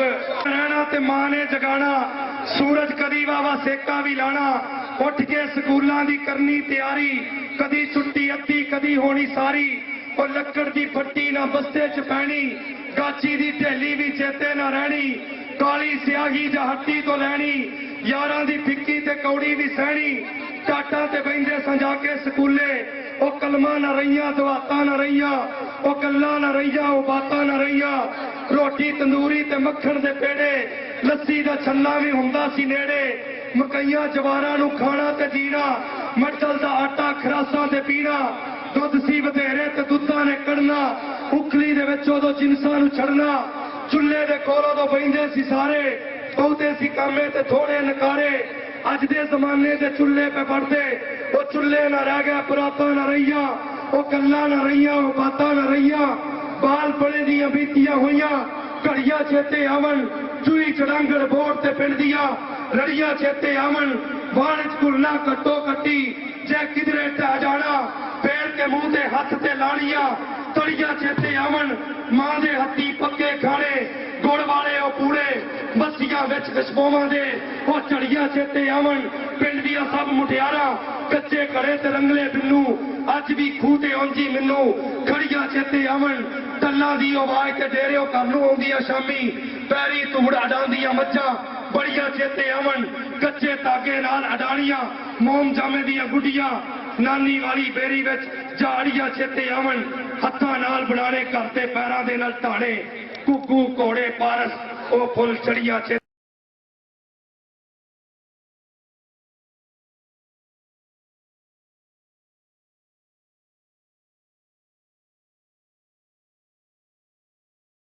रहना ते मां ने जगाना, सूरज कदी वावा सेका भी लाना, उठ के स्कूलों की करनी तैयारी, कदी छुट्टी अद्धी कदी होनी सारी, और लक्कड़ की फट्टी ना बस्ते च पैनी, गाची की ढेली भी चेते ना रहनी, काली स्याही जा हट्टी तो लैनी, यारां दी फिक्की ते कौड़ी भी सहनी, टाटा ते बहिंदे संजा के स्कूले, ओ कलमा न रहियां दवातां न रहियां, ओ गल्लां न रहियां ओ बातां न रहियां, रोटी तंदूरी ते मक्खण दे पेड़े, लस्सी दा छन्ना भी हुंदा सी नेड़े, मकईयां जवारां नूं खाना ते जीना, मटल दा आटा खरासां ते पीना, दुध सी बथेरे ते दुद्धां ने कढ़ना, उखली दे विच उदों जिनसां नूं छड़ना, चुल्हे दे कोलों तो बहिंदे सी सारे, बहुते सी कामे ते थोड़े नकारे, अज दे जमाने दे चुल्हे पे बढ़ते, वो चुल्हे न रह गए पुराता न रहिया, वो गल्लां न रहियां वो बातां न रहियां, बाल बड़े दियां बीतियां होइयां, घड़ियां चेते आवन, चूई चड़ांगड़ बोर ते पिंड दियां, रड़ियां चेते आवन, वाण च घुलना कट्टो कट्टी, जे किधरे ढह जाना, पेड़ के मुंह ते हथ ते लाणियां, तड़ियां चेते आवन, मां दे हत्थी पक्के खाने, गुड़ वाले ओ पूड़े, बस्सियां विच विस्पोवां दे, ओ झड़ियां चेते आवन, पिंड दियां सब मुटियारां, कच्चे घड़े ते रंगले बिन्नू, अज भी खूह ते औंजी मैनू, खड़ियां चेते आवन, टल्लां दी आवाज़ ते डेरे घर नूं आउंदियां शामी, पैरी धूड़ अडांदियां मੱਝਾਂ, बड़ियां चेते आवन, कच्चे धागे नाल अडाणियां, मोम जामे दियां गुड्डियां, नानी वाली बेरी विच झाड़ियां चेते आवन, हत्थां नाल बनाने घर ते पैरां दे नाल ढाणे, घुग्गू घोड़े पारस ओ फुल चढ़ियां चेते